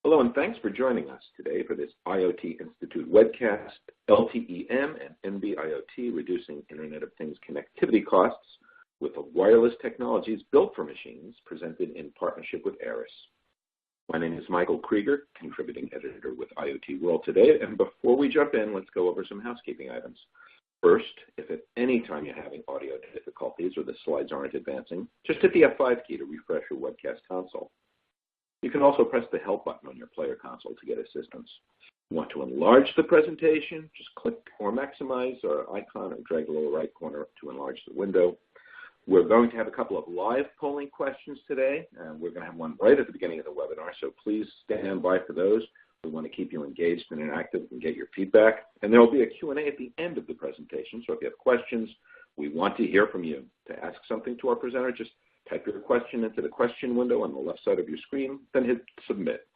Hello, and thanks for joining us today for this IoT Institute webcast, LTE-M and NB-IoT, Reducing Internet of Things Connectivity Costs with the Wireless Technologies Built for Machines, presented in partnership with ARIS. My name is Michael Krieger, contributing editor with IoT World Today, and before we jump in, let's go over some housekeeping items. First, if at any time you're having audio difficulties or the slides aren't advancing, just hit the F5 key to refresh your webcast console. You can also press the help button on your player console to get assistance. If you want to enlarge the presentation, just click or maximize our icon or drag the lower right corner to enlarge the window. We're going to have a couple of live polling questions today, and we're going to have one right at the beginning of the webinar, so please stand by for those. We want to keep you engaged and interactive and get your feedback. And there will be a Q&A at the end of the presentation, so if you have questions, we want to hear from you. To ask something to our presenter, just type your question into the question window on the left side of your screen, then hit submit.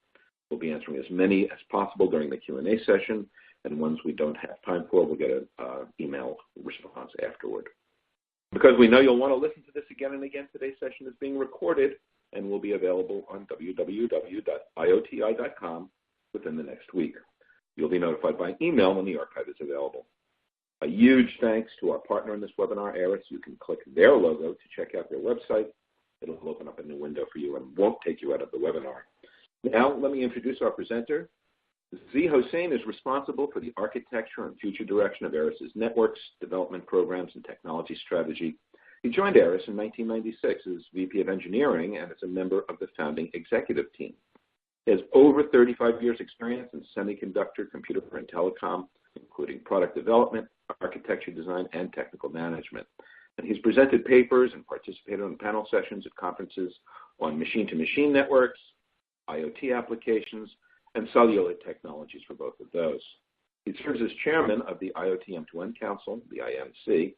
We'll be answering as many as possible during the Q&A session, and ones we don't have time for, we'll get an email response afterward. Because we know you'll want to listen to this again and again, today's session is being recorded and will be available on www.ioti.com within the next week. You'll be notified by email when the archive is available. A huge thanks to our partner in this webinar, ARIS. You can click their logo to check out their website. It'll open up a new window for you and won't take you out of the webinar. Now, let me introduce our presenter. Z. Hossain is responsible for the architecture and future direction of ARIS's networks, development programs, and technology strategy. He joined ARIS in 1996 as VP of Engineering and as a member of the founding executive team. He has over 35 years' experience in semiconductor, computer, and telecom, including product development, architecture design, and technical management. And he's presented papers and participated in panel sessions at conferences on machine-to-machine networks, IoT applications, and cellular technologies for both of those. He serves as chairman of the IoT M2M Council, the IMC,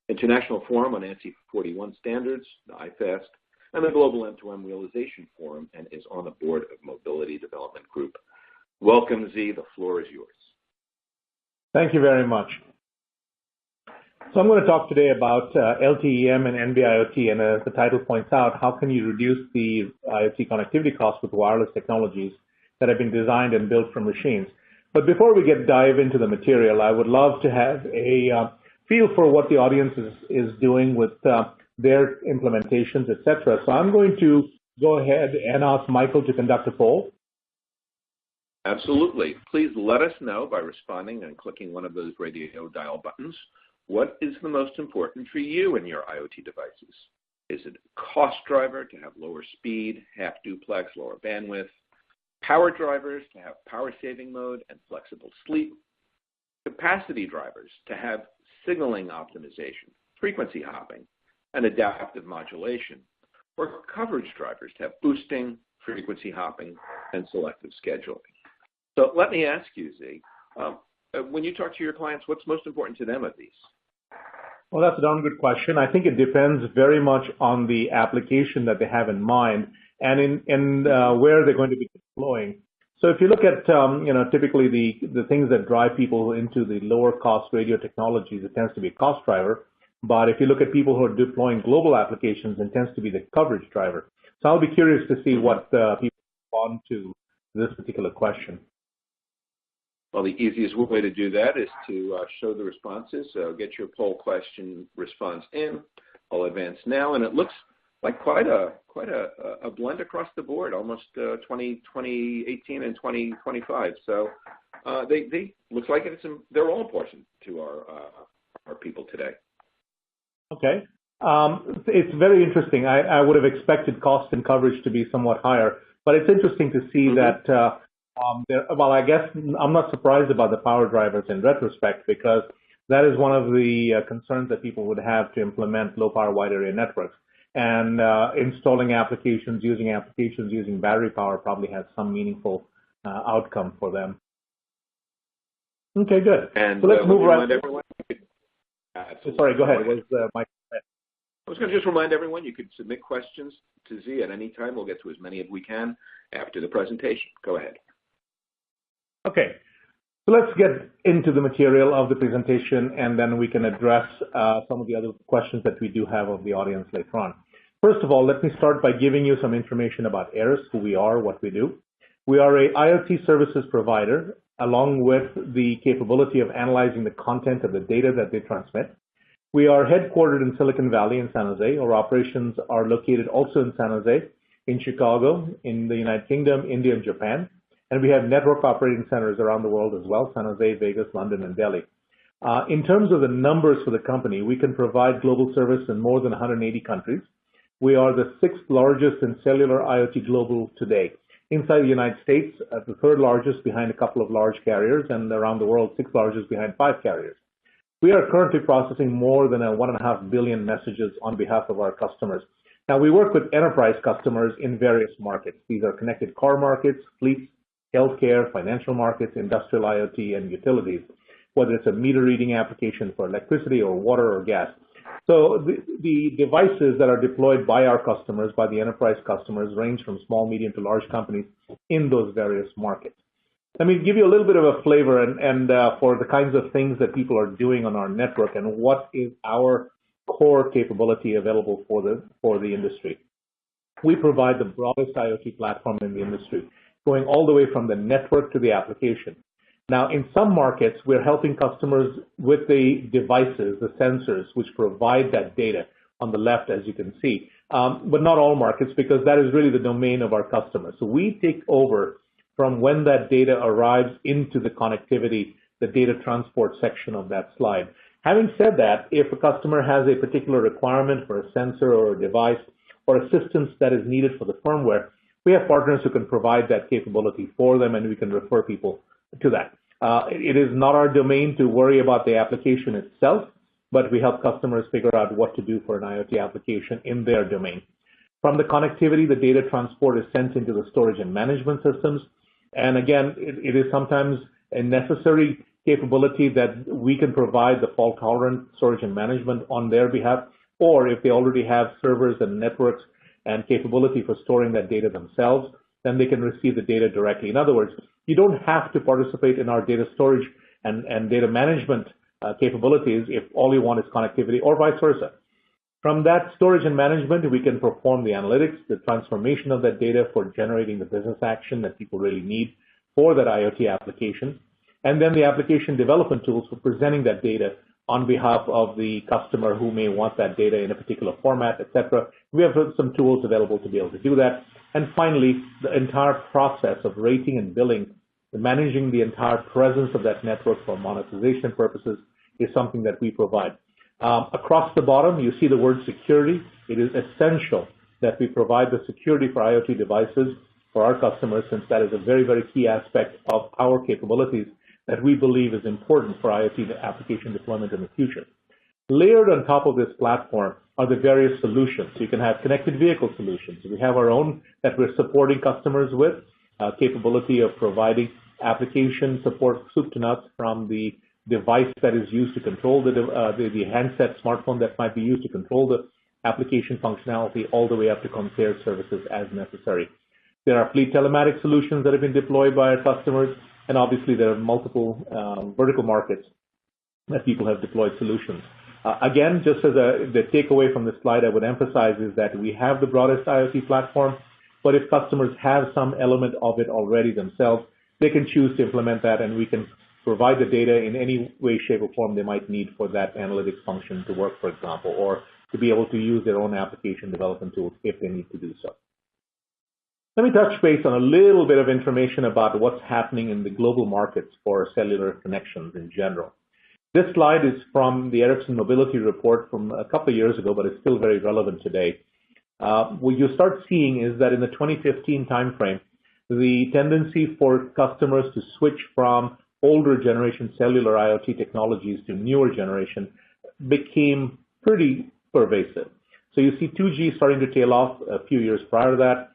International Forum on ANSI 41 Standards, the IFAST, and the Global M2M Realization Forum, and is on the board of Mobility Development Group. Welcome, Z. The floor is yours. Thank you very much. So I'm going to talk today about LTE-M and NB-IoT, and as the title points out, how can you reduce the IoT connectivity costs with wireless technologies that have been designed and built for machines. But before we dive into the material, I would love to have a feel for what the audience is doing with their implementations, etc. So I'm going to go ahead and ask Michael to conduct a poll. Absolutely. Please let us know by responding and clicking one of those radio dial buttons. What is the most important for you in your IoT devices? Is it a cost driver to have lower speed, half duplex, lower bandwidth? Power drivers to have power saving mode and flexible sleep? Capacity drivers to have signaling optimization, frequency hopping, and adaptive modulation? Or coverage drivers to have boosting, frequency hopping, and selective scheduling? So let me ask you, Z, when you talk to your clients, what's most important to them of these? Well, that's a darn good question. I think it depends very much on the application that they have in mind and where they're going to be deploying. So if you look at, typically the things that drive people into the lower cost radio technologies, it tends to be a cost driver. But if you look at people who are deploying global applications, it tends to be the coverage driver. So I'll be curious to see what people respond to this particular question. Well, the easiest way to do that is to show the responses. So get your poll question response in. I'll advance now, and it looks like quite a blend across the board, almost 2018 and 2025. So they looks like they're all important to our people today. Okay, it's very interesting. I would have expected cost and coverage to be somewhat higher, but it's interesting to see that. Well, I guess I'm not surprised about the power drivers in retrospect, because that is one of the concerns that people would have to implement low power wide area networks. And installing applications using battery power probably has some meaningful outcome for them. Okay, good. And so let's move right. Sorry, go ahead. I was going to just remind everyone you could submit questions to Z at any time. We'll get to as many as we can after the presentation. Go ahead. Okay, so let's get into the material of the presentation, and then we can address some of the other questions that we do have of the audience later on. First of all, let me start by giving you some information about ARIS, who we are, what we do. We are a IoT services provider, along with the capability of analyzing the content of the data that they transmit. We are headquartered in Silicon Valley in San Jose. Our operations are located also in San Jose, in Chicago, in the United Kingdom, India, and Japan. And we have network operating centers around the world as well, San Jose, Vegas, London, and Delhi. In terms of the numbers for the company, we can provide global service in more than 180 countries. We are the 6th largest in cellular IoT global today. Inside the United States, the 3rd largest behind a couple of large carriers, and around the world, 6th largest behind 5 carriers. We are currently processing more than 1.5 billion messages on behalf of our customers. Now, we work with enterprise customers in various markets. These are connected car markets, fleets, healthcare, financial markets, industrial IoT, and utilities, whether it's a meter reading application for electricity or water or gas. So the devices that are deployed by our customers, by the enterprise customers, range from small, medium to large companies in those various markets. Let me give you a little bit of a flavor and for the kinds of things that people are doing on our network and what is our core capability available for the industry. We provide the broadest IoT platform in the industry, going all the way from the network to the application. Now, in some markets, we're helping customers with the devices, the sensors, which provide that data on the left, as you can see, but not all markets, because that is really the domain of our customers. So we take over from when that data arrives into the connectivity, the data transport section of that slide. Having said that, if a customer has a particular requirement for a sensor or a device or assistance that is needed for the firmware, we have partners who can provide that capability for them, and we can refer people to that. It is not our domain to worry about the application itself, but we help customers figure out what to do for an IoT application in their domain. From the connectivity, the data transport is sent into the storage and management systems. And again, it is sometimes a necessary capability that we can provide the fault-tolerant storage and management on their behalf, or if they already have servers and networks and capability for storing that data themselves, then they can receive the data directly. In other words, you don't have to participate in our data storage and data management capabilities if all you want is connectivity, or vice versa. From that storage and management, we can perform the analytics, the transformation of that data for generating the business action that people really need for that IoT application, and then the application development tools for presenting that data on behalf of the customer who may want that data in a particular format, etc. We have some tools available to be able to do that. And finally, the entire process of rating and billing, managing the entire presence of that network for monetization purposes is something that we provide. Across the bottom, you see the word security. It is essential that we provide the security for IoT devices for our customers, since that is a very, very key aspect of our capabilities that we believe is important for IoT application deployment in the future. Layered on top of this platform are the various solutions. You can have connected vehicle solutions. We have our own that we're supporting customers with, capability of providing application support soup to nuts, from the device that is used to control the handset smartphone that might be used to control the application functionality, all the way up to concierge services as necessary. There are fleet telematic solutions that have been deployed by our customers, and obviously there are multiple vertical markets that people have deployed solutions. Again, just as the takeaway from this slide, I would emphasize is that we have the broadest IoT platform, but if customers have some element of it already themselves, they can choose to implement that, and we can provide the data in any way, shape, or form they might need for that analytics function to work, for example, or to be able to use their own application development tools if they need to do so. Let me touch base on a little bit of information about what's happening in the global markets for cellular connections in general. This slide is from the Ericsson Mobility Report from a couple of years ago, but it's still very relevant today. What you start seeing is that in the 2015 timeframe, the tendency for customers to switch from older generation cellular IoT technologies to newer generation became pretty pervasive. So you see 2G starting to tail off a few years prior to that,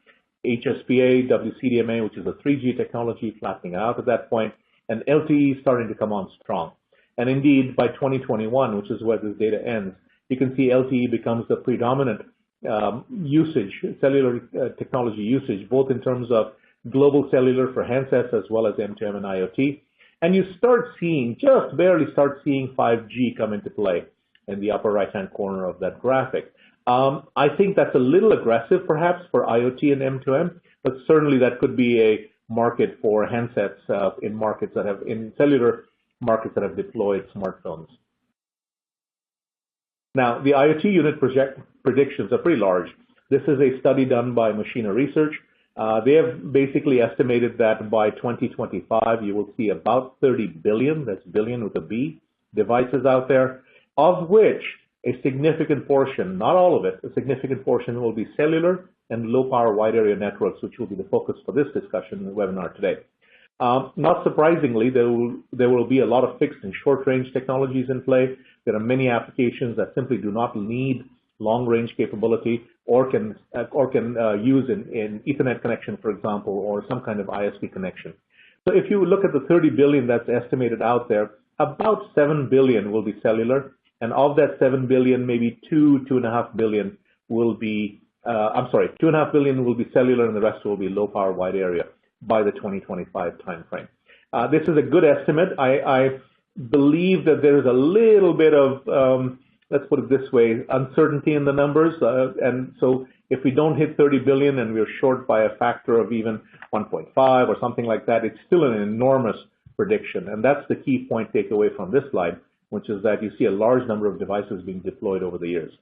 HSPA, WCDMA, which is a 3G technology, flattening out at that point, and LTE starting to come on strong. And indeed, by 2021, which is where this data ends, you can see LTE becomes the predominant usage, cellular technology usage, both in terms of global cellular for handsets as well as M2M and IoT. And you start seeing, just barely start seeing 5G come into play in the upper right-hand corner of that graphic. I think that's a little aggressive, perhaps, for IoT and M2M, but certainly that could be market for handsets in cellular markets that have deployed smartphones. Now, the IoT unit predictions are pretty large. This is a study done by Machina Research. They have basically estimated that by 2025, you will see about 30 billion, that's billion with a B, devices out there, of which a significant portion, not all of it, a significant portion will be cellular and low power wide area networks, which will be the focus for this discussion in the webinar today. Not surprisingly, there will be a lot of fixed and short range technologies in play. There are many applications that simply do not need long range capability or can use in Ethernet connection, for example, or some kind of ISP connection. So if you look at the 30 billion that's estimated out there, about 7 billion will be cellular, and of that 7 billion, maybe 2.5 billion will be 2.5 billion will be cellular, and the rest will be low power wide area by the 2025 timeframe. This is a good estimate. I believe that there is a little bit of, let's put it this way, uncertainty in the numbers. And so if we don't hit 30 billion and we're short by a factor of even 1.5 or something like that, it's still an enormous prediction. And that's the key point takeaway from this slide, which is that you see a large number of devices being deployed over the years.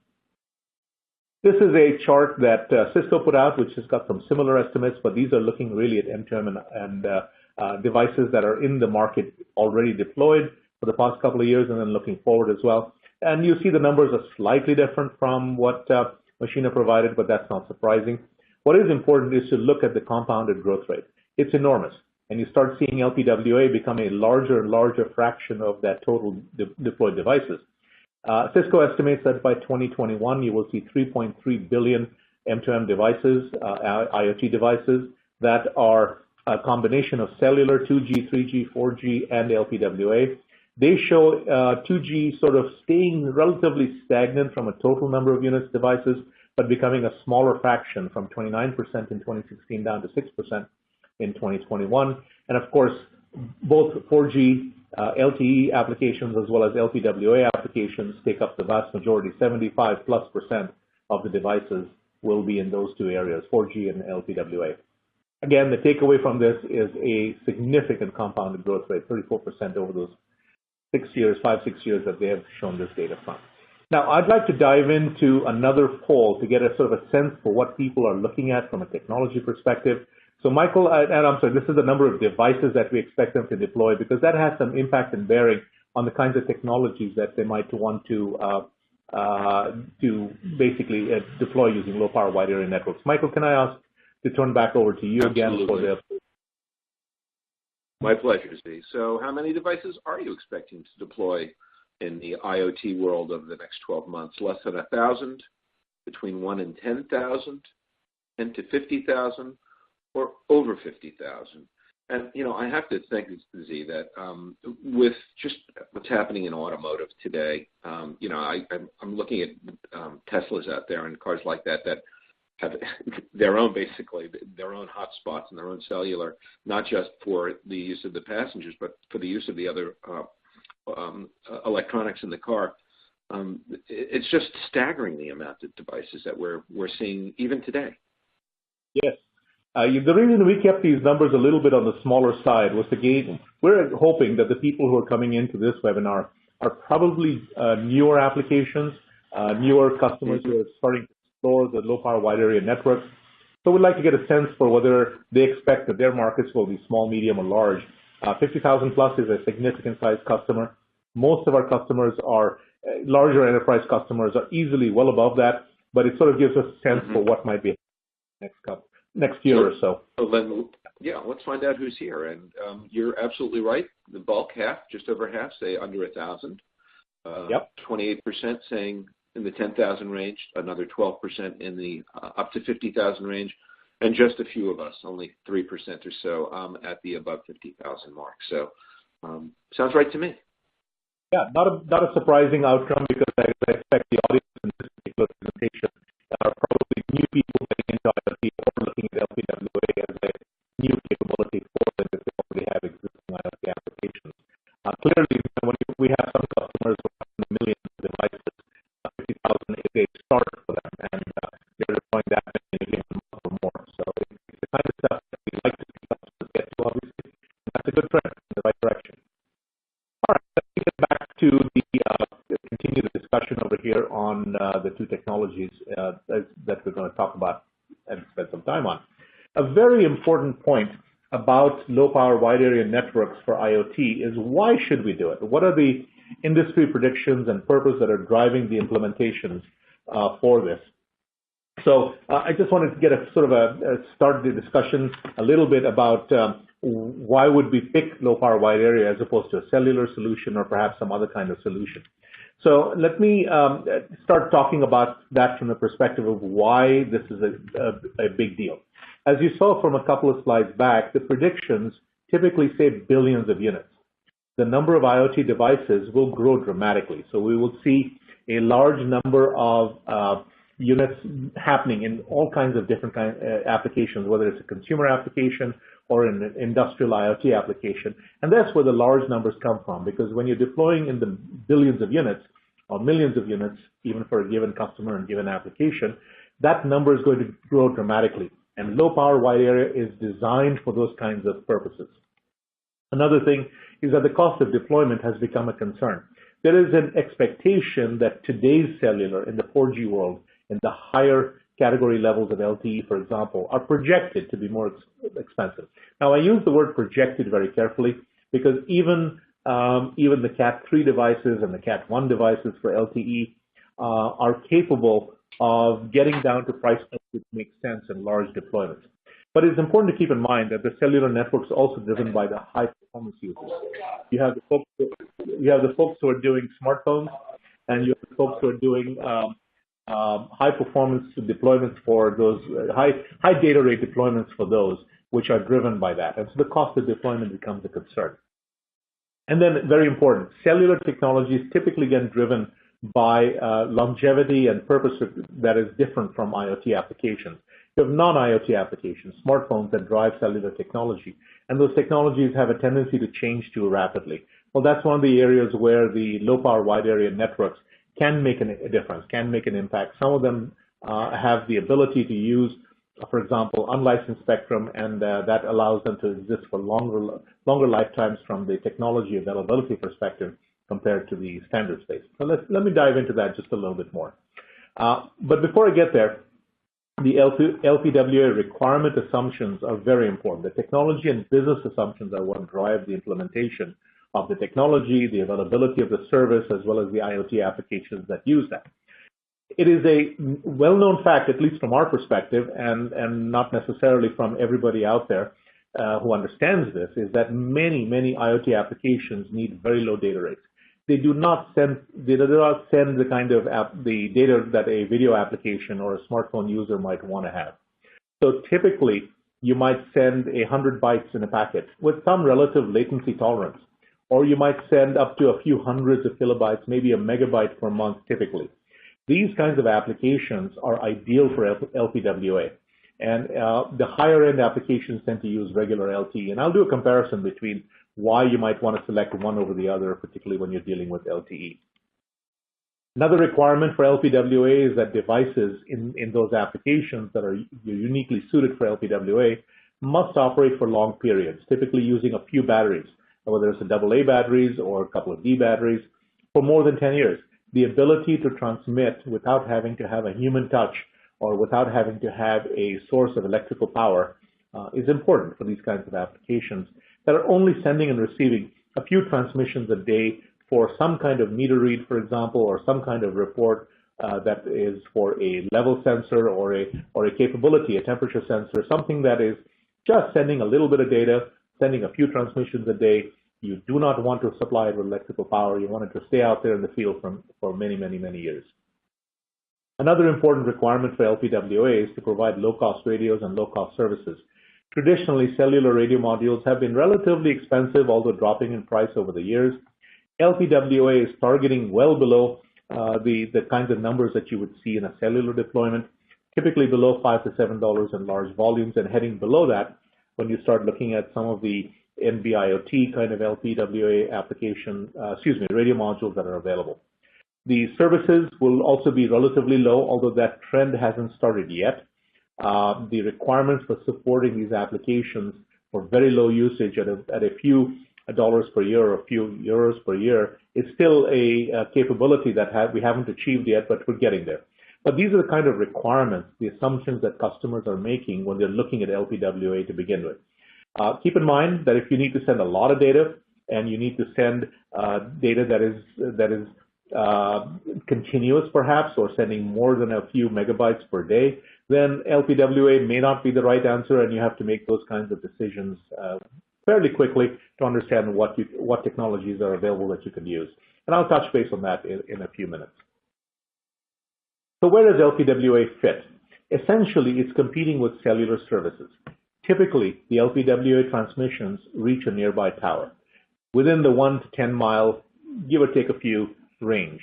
This is a chart that Cisco put out, which has got some similar estimates, but these are looking really at M2M and devices that are in the market already deployed for the past couple of years, and then looking forward as well. And you see the numbers are slightly different from what Machina provided, but that's not surprising. What is important is to look at the compounded growth rate. It's enormous, and you start seeing LPWA become a larger and larger fraction of that total deployed devices. Cisco estimates that by 2021, you will see 3.3 billion M2M devices, IoT devices, that are a combination of cellular, 2G, 3G, 4G, and LPWA. They show 2G sort of staying relatively stagnant from a total number of units devices, but becoming a smaller fraction from 29% in 2016 down to 6% in 2021. And of course, both 4G LTE applications as well as LPWA applications take up the vast majority, 75+% of the devices will be in those two areas, 4G and LPWA. Again, the takeaway from this is a significant compounded growth rate, 34% over those 6 years, 6 years that they have shown this data from. Now, I'd like to dive into another poll to get a sort of a sense for what people are looking at from a technology perspective. So Michael, and I'm sorry, this is the number of devices that we expect them to deploy, because that has some impact and bearing on the kinds of technologies that they might want to basically deploy using low power wide area networks. Michael, can I ask to turn back over to you again for the... My pleasure, Steve. So how many devices are you expecting to deploy in the IoT world over the next 12 months? Less than 1,000, between 1 and 10,000, 10 to 50,000, or over 50,000? And, you know, I have to think, Z, that with just what's happening in automotive today, you know, I'm looking at Teslas out there and cars like that that have their own, basically, their own hotspots and their own cellular, not just for the use of the passengers, but for the use of the other electronics in the car. It's just staggering the amount of devices that we're seeing even today. Yes. The reason we kept these numbers a little bit on the smaller side was, again, we're hoping that the people who are coming into this webinar are probably newer applications, newer customers who are starting to explore the low power wide area networks. So we'd like to get a sense for whether they expect that their markets will be small, medium, or large. 50,000 plus is a significant size customer. Most of our customers are larger enterprise customers, are easily well above that, but it sort of gives us a sense for what might be next year or so. So then, yeah, let's find out who's here. And you're absolutely right. The bulk, half, just over half, say under 1,000. Yep. 28% saying in the 10,000 range, another 12% in the up to 50,000 range, and just a few of us, only 3% or so, at the above 50,000 mark. So sounds right to me. Yeah, not a surprising outcome, because I expect the audience in this particular presentation are probably new people getting into IoT or looking at LPWA as a new capability for them if they already have existing IoT applications. Clearly, when we have some customers who have millions of devices, 50,000 is a start for them, and they're deploying that many again or more. So it's the kind of stuff that we like to see customers get here on the two technologies that we're going to talk about and spend some time on. A very important point about low-power wide area networks for IoT is why should we do it? What are the industry predictions and purpose that are driving the implementations for this? So I just wanted to get a sort of start the discussion a little bit about why would we pick low-power wide area as opposed to a cellular solution or perhaps some other kind of solution. So let me start talking about that from the perspective of why this is a big deal. As you saw from a couple of slides back, the predictions typically say billions of units. The number of IoT devices will grow dramatically. So we will see a large number of units happening in all kinds of different applications, whether it's a consumer application or an industrial IoT application. And that's where the large numbers come from, because when you're deploying in the billions of units or millions of units, even for a given customer and given application, that number is going to grow dramatically. And low power wide area is designed for those kinds of purposes. Another thing is that the cost of deployment has become a concern. There is an expectation that today's cellular in the 4G world, in the higher category levels of LTE, for example, are projected to be more expensive. Now, I use the word projected very carefully because even the Cat3 devices and the Cat1 devices for LTE are capable of getting down to price points which make sense in large deployments. But it's important to keep in mind that the cellular network is also driven by the high performance users. You have the folks who are doing smartphones, and you have the folks who are doing high performance deployments for those high data rate deployments for those, which are driven by that. And so the cost of deployment becomes a concern. And then, very important, cellular technologies typically get driven by longevity and purpose that is different from IoT applications. You have non-IoT applications, smartphones that drive cellular technology, and those technologies have a tendency to change too rapidly. Well, that's one of the areas where the low-power wide area networks can make a difference, can make an impact. Some of them have the ability to use, for example, unlicensed spectrum, and that allows them to exist for longer lifetimes from the technology availability perspective compared to the standard space. So let me dive into that just a little bit more. But before I get there, the LPWA requirement assumptions are very important. The technology and business assumptions are what drive the implementation of the technology, the availability of the service, as well as the IoT applications that use that. It is a well-known fact, at least from our perspective, and not necessarily from everybody out there who understands this, is that many IoT applications need very low data rates. They do not send the kind of the data that a video application or a smartphone user might want to have. So typically, you might send 100 bytes in a packet with some relative latency tolerance, or you might send up to a few hundreds of kilobytes, maybe a megabyte per month typically. These kinds of applications are ideal for LPWA, and the higher end applications tend to use regular LTE. And I'll do a comparison between why you might want to select one over the other, particularly when you're dealing with LTE. Another requirement for LPWA is that devices in those applications that are uniquely suited for LPWA must operate for long periods, typically using a few batteries, whether it's a AA batteries or a couple of D batteries, for more than 10 years. The ability to transmit without having to have a human touch or without having to have a source of electrical power is important for these kinds of applications that are only sending and receiving a few transmissions a day for some kind of meter read, for example, or some kind of report that is for a level sensor or a capability, a temperature sensor, something that is just sending a little bit of data, sending a few transmissions a day. You do not want to supply it with electrical power. You want it to stay out there in the field for many years. Another important requirement for LPWA is to provide low-cost radios and low-cost services. Traditionally, cellular radio modules have been relatively expensive, although dropping in price over the years. LPWA is targeting well below the kinds of numbers that you would see in a cellular deployment, typically below $5 to $7 in large volumes, and heading below that when you start looking at some of the NBIoT kind of LPWA application, radio modules that are available. The services will also be relatively low, although that trend hasn't started yet. The requirements for supporting these applications for very low usage at a few dollars per year or a few euros per year, is still a capability that we haven't achieved yet, but we're getting there. But these are the kind of requirements, the assumptions that customers are making when they're looking at LPWA to begin with. Keep in mind that if you need to send a lot of data and you need to send data that is continuous perhaps, or sending more than a few megabytes per day, then LPWA may not be the right answer, and you have to make those kinds of decisions fairly quickly to understand what technologies are available that you can use. And I'll touch base on that in a few minutes. So where does LPWA fit? Essentially, it's competing with cellular services. Typically, the LPWA transmissions reach a nearby tower within the 1 to 10 mile, give or take a few, range.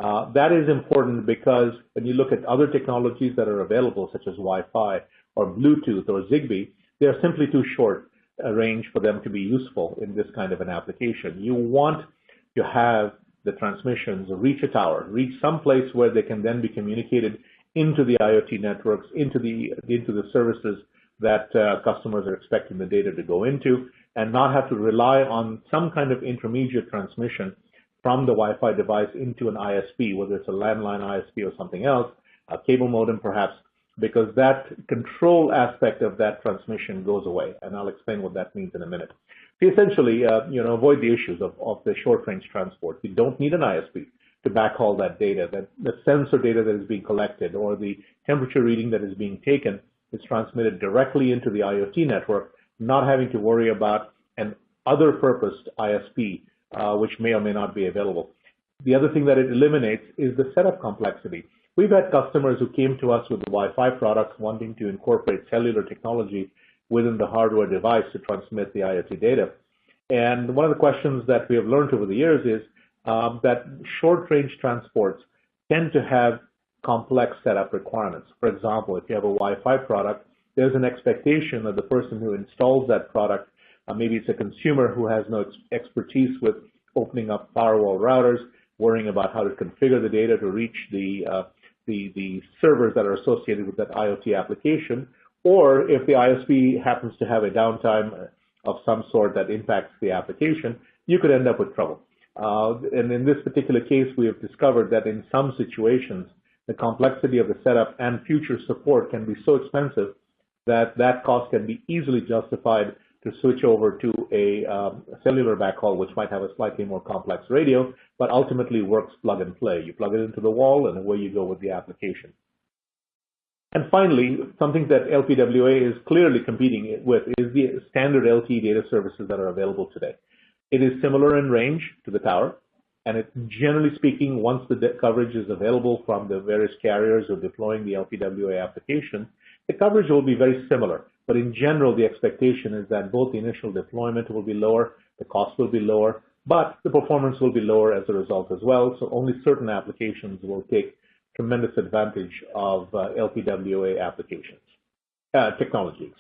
That is important because when you look at other technologies that are available, such as Wi-Fi or Bluetooth or Zigbee, they are simply too short a range for them to be useful in this kind of an application. You want to have the transmissions reach a tower, reach some place where they can then be communicated into the IoT networks, into the services that customers are expecting the data to go into, and not have to rely on some kind of intermediate transmission from the Wi-Fi device into an ISP, whether it's a landline ISP or something else, a cable modem perhaps, because that control aspect of that transmission goes away, and I'll explain what that means in a minute. So essentially, avoid the issues of the short-range transport. You don't need an ISP to backhaul that data. That the sensor data that is being collected or the temperature reading that is being taken is transmitted directly into the IoT network, not having to worry about an other-purposed ISP, which may or may not be available. The other thing that it eliminates is the setup complexity. We've had customers who came to us with the Wi-Fi products wanting to incorporate cellular technology within the hardware device to transmit the IoT data. And one of the questions that we have learned over the years is that short-range transports tend to have complex setup requirements. For example, if you have a Wi-Fi product, there's an expectation that the person who installs that product, maybe it's a consumer who has no expertise with opening up firewall routers, worrying about how to configure the data to reach the servers that are associated with that IoT application, or if the ISP happens to have a downtime of some sort that impacts the application, you could end up with trouble. And in this particular case, we have discovered that in some situations, the complexity of the setup and future support can be so expensive that that cost can be easily justified to switch over to a cellular backhaul, which might have a slightly more complex radio, but ultimately works plug and play. You plug it into the wall, and away you go with the application. And finally, something that LPWA is clearly competing with is the standard LTE data services that are available today. It is similar in range to the tower, and it, generally speaking, once the coverage is available from the various carriers who are deploying the LPWA application, the coverage will be very similar. But in general, the expectation is that both the initial deployment will be lower, the cost will be lower, but the performance will be lower as a result as well. So only certain applications will take tremendous advantage of LPWA technology.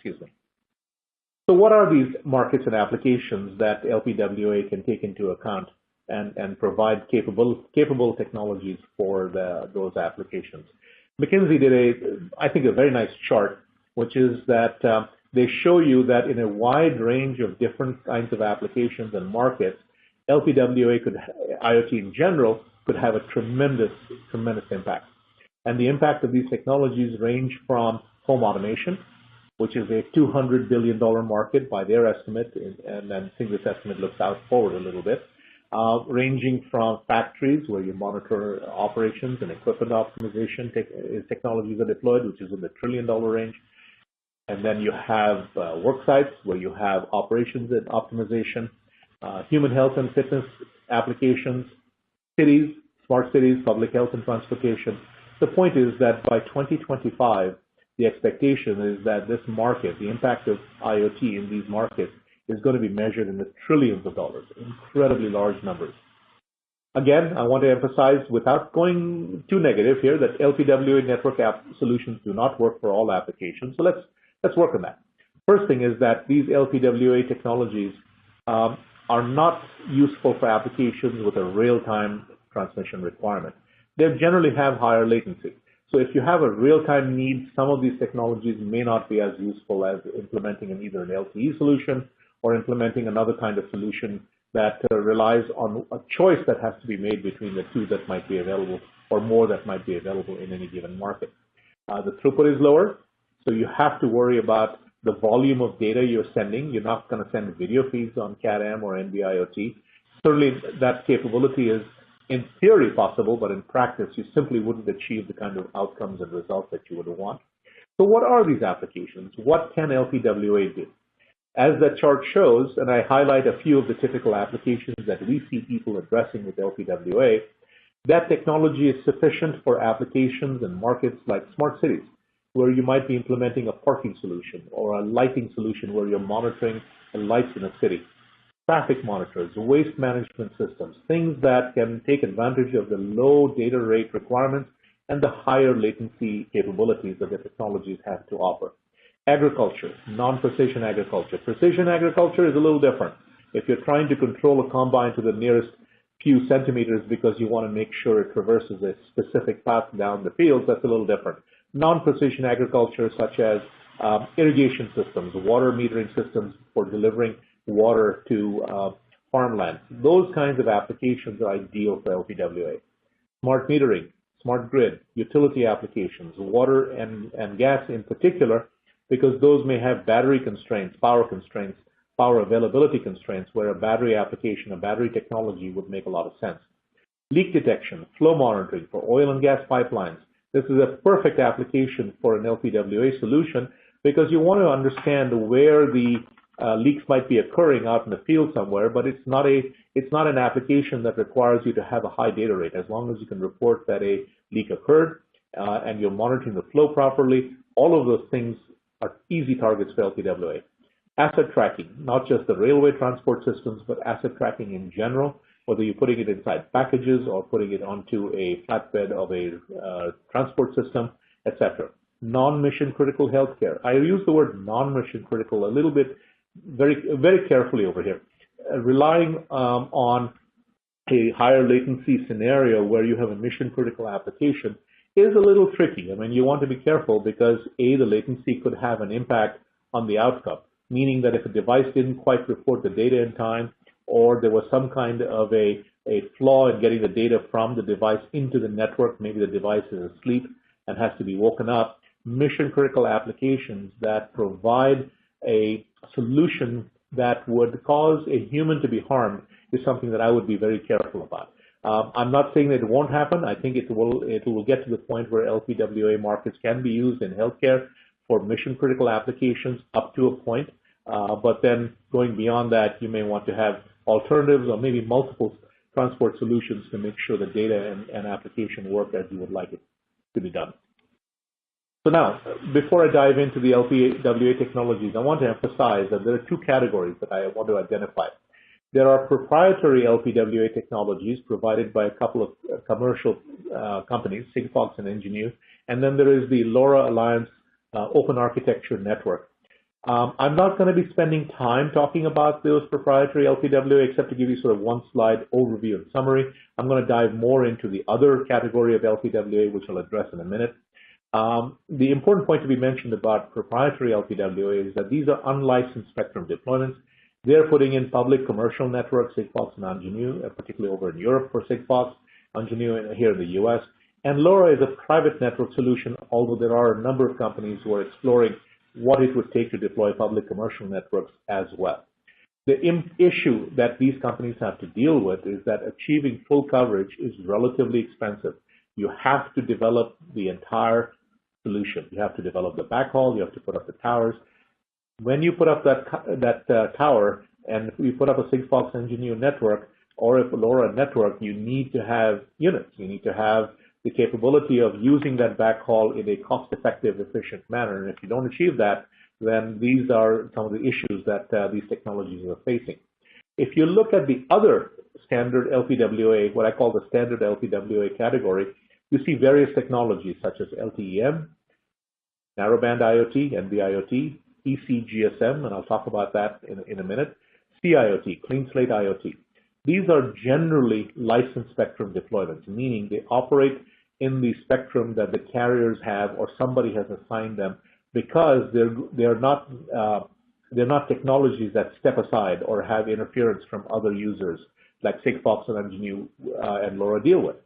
So what are these markets and applications that LPWA can take into account and provide capable technologies for those applications? McKinsey did I think, a very nice chart, which is that they show you that in a wide range of different kinds of applications and markets, LPWA IoT in general, could have a tremendous impact. And the impact of these technologies range from home automation, which is a $200 billion market by their estimate, and I think this estimate looks out forward a little bit, ranging from factories where you monitor operations and equipment optimization technologies are deployed, which is in the $1 trillion range. And then you have work sites where you have operations and optimization, human health and fitness applications, cities, smart cities, public health and transportation. The point is that by 2025, the expectation is that this market, the impact of IoT in these markets, is going to be measured in the trillions of dollars, incredibly large numbers. Again, I want to emphasize, without going too negative here, that LPWA network app solutions do not work for all applications. So let's work on that. First thing is that these LPWA technologies are not useful for applications with a real-time transmission requirement. They generally have higher latency. So if you have a real-time need, some of these technologies may not be as useful as implementing either an LTE solution or implementing another kind of solution that relies on a choice that has to be made between the two that might be available or more that might be available in any given market. The throughput is lower, so you have to worry about the volume of data you're sending. You're not going to send video feeds on CAT-M or NB-IoT. Certainly that capability is in theory possible, but in practice you simply wouldn't achieve the kind of outcomes and results that you would want. So what are these applications? What can LPWA do? As that chart shows, and I highlight a few of the typical applications that we see people addressing with LPWA, that technology is sufficient for applications and markets like smart cities, where you might be implementing a parking solution or a lighting solution where you're monitoring the lights in a city, traffic monitors, waste management systems, things that can take advantage of the low data rate requirements and the higher latency capabilities that the technologies have to offer. Agriculture, non-precision agriculture. Precision agriculture is a little different. If you're trying to control a combine to the nearest few centimeters because you want to make sure it traverses a specific path down the field, that's a little different. Non-precision agriculture, such as irrigation systems, water metering systems for delivering water to farmland. Those kinds of applications are ideal for LPWA. Smart metering, smart grid, utility applications, water and gas in particular, because those may have battery constraints, power availability constraints, where a battery application, a battery technology would make a lot of sense. Leak detection, flow monitoring for oil and gas pipelines. This is a perfect application for an LPWA solution because you want to understand where the leaks might be occurring out in the field somewhere, but it's not an application that requires you to have a high data rate. As long as you can report that a leak occurred and you're monitoring the flow properly, all of those things are easy targets for LPWA. Asset tracking, not just the railway transport systems, but asset tracking in general, whether you're putting it inside packages or putting it onto a flatbed of a transport system, etc. Non-mission critical healthcare. I use the word non-mission critical a little bit very carefully over here. Relying on a higher latency scenario where you have a mission critical application is a little tricky. I mean, you want to be careful because the latency could have an impact on the outcome, meaning that if a device didn't quite report the data in time, or there was some kind of a flaw in getting the data from the device into the network, maybe the device is asleep and has to be woken up, mission critical applications that provide a solution that would cause a human to be harmed is something that I would be very careful about. I'm not saying that it won't happen. I think it will get to the point where LPWA markets can be used in healthcare for mission critical applications up to a point. But then going beyond that, you may want to have alternatives or maybe multiple transport solutions to make sure the data and application work as you would like it to be done. So now, before I dive into the LPWA technologies, I want to emphasize that there are two categories that I want to identify. There are proprietary LPWA technologies provided by a couple of commercial companies, Sigfox and Ingenu, and then there is the LoRa Alliance Open Architecture Network. I'm not going to be spending time talking about those proprietary LPWA except to give you sort of one slide overview and summary. I'm going to dive more into the other category of LPWA, which I'll address in a minute. The important point to be mentioned about proprietary LPWA is that these are unlicensed spectrum deployments. They're putting in public commercial networks, Sigfox and Ingenu, particularly over in Europe for Sigfox, Ingenu here in the US. And LoRa is a private network solution, although there are a number of companies who are exploring what it would take to deploy public commercial networks as well. The issue that these companies have to deal with is that achieving full coverage is relatively expensive. You have to develop the entire solution. You have to develop the backhaul, you have to put up the towers. When you put up that tower and you put up a Sigfox Ingenu network or a LoRa network, you need to have units. You need to have the capability of using that backhaul in a cost-effective, efficient manner. And if you don't achieve that, then these are some of the issues that these technologies are facing. If you look at the other standard LPWA, what I call the standard LPWA category, you see various technologies such as LTE-M, narrowband IoT, NB-IoT, ECGSM, and I'll talk about that in a minute, CIoT, clean slate IoT. These are generally licensed spectrum deployments, meaning they operate in the spectrum that the carriers have or somebody has assigned them because they're not they're not technologies that step aside or have interference from other users like Sigfox and NGNU and LoRa deal with.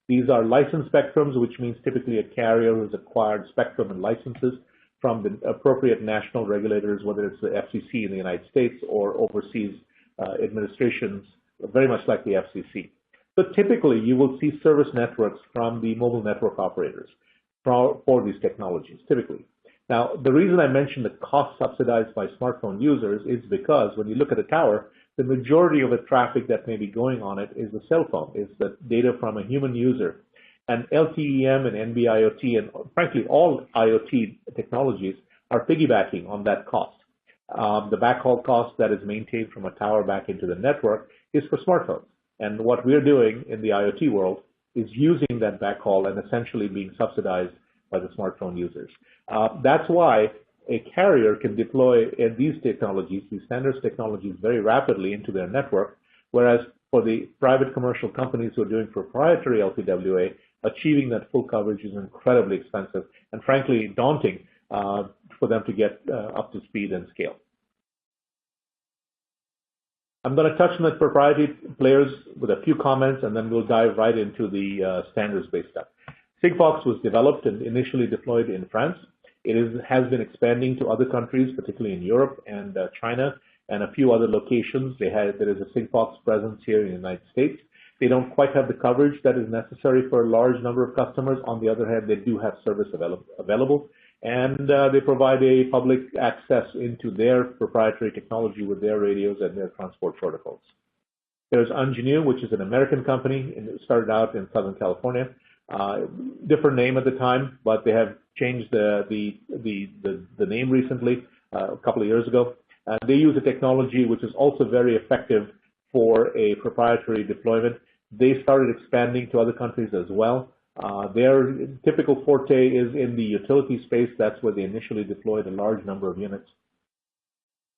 These are licensed spectrums, which means typically a carrier who's acquired spectrum and licenses from the appropriate national regulators, whether it's the FCC in the United States or overseas administrations, very much like the FCC. So typically, you will see service networks from the mobile network operators for these technologies, typically. Now, the reason I mentioned the cost subsidized by smartphone users is because when you look at a tower, the majority of the traffic that may be going on it is the cell phone, is the data from a human user. And LTE-M and NB-IoT and frankly all IoT technologies are piggybacking on that cost. The backhaul cost that is maintained from a tower back into the network is for smartphones. And what we're doing in the IoT world is using that backhaul and essentially being subsidized by the smartphone users. That's why a carrier can deploy these technologies, these standards technologies, very rapidly into their network, whereas for the private commercial companies who are doing proprietary LPWA, achieving that full coverage is incredibly expensive and frankly daunting for them to get up to speed and scale. I'm going to touch on the proprietary players with a few comments, and then we'll dive right into the standards-based stuff. Sigfox was developed and initially deployed in France. It has been expanding to other countries, particularly in Europe and China, and a few other locations. There is a Sigfox presence here in the United States. They don't quite have the coverage that is necessary for a large number of customers. On the other hand, they do have service available, and they provide a public access into their proprietary technology with their radios and their transport protocols. There's NGNU, which is an American company, and it started out in Southern California. Different name at the time, but they have changed the name recently, a couple of years ago. They use a technology which is also very effective for a proprietary deployment. They started expanding to other countries as well. Their typical forte is in the utility space. That's where they initially deployed a large number of units.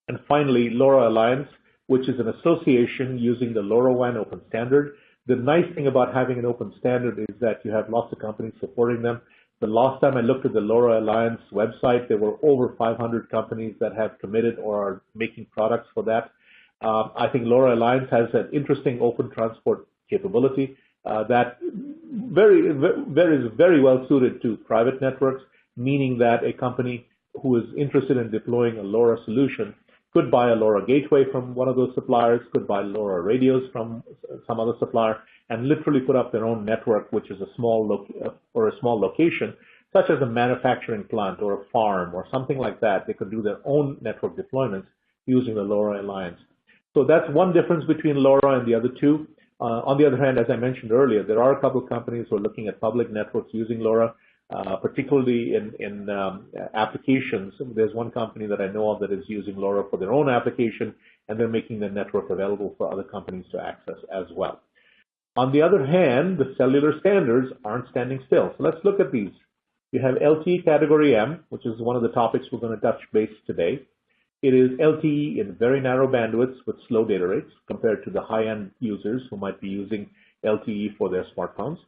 And finally, LoRa Alliance, which is an association using the LoRaWAN open standard. The nice thing about having an open standard is that you have lots of companies supporting them. The last time I looked at the LoRa Alliance website, there were over 500 companies that have committed or are making products for that. I think LoRa Alliance has an interesting open transport capability that is very well suited to private networks, meaning that a company who is interested in deploying a LoRa solution could buy a LoRa gateway from one of those suppliers, could buy LoRa radios from some other supplier, and literally put up their own network, which is a small location, such as a manufacturing plant or a farm or something like that. They could do their own network deployments using the LoRa Alliance. So that's one difference between LoRa and the other two. On the other hand, as I mentioned earlier, there are a couple of companies who are looking at public networks using LoRa, particularly in applications. There's one company that I know of that is using LoRa for their own application, and they're making the network available for other companies to access as well. On the other hand, the cellular standards aren't standing still. So let's look at these. You have LTE Category M, which is one of the topics we're going to touch base today. It is LTE in very narrow bandwidths with slow data rates compared to the high-end users who might be using LTE for their smartphones.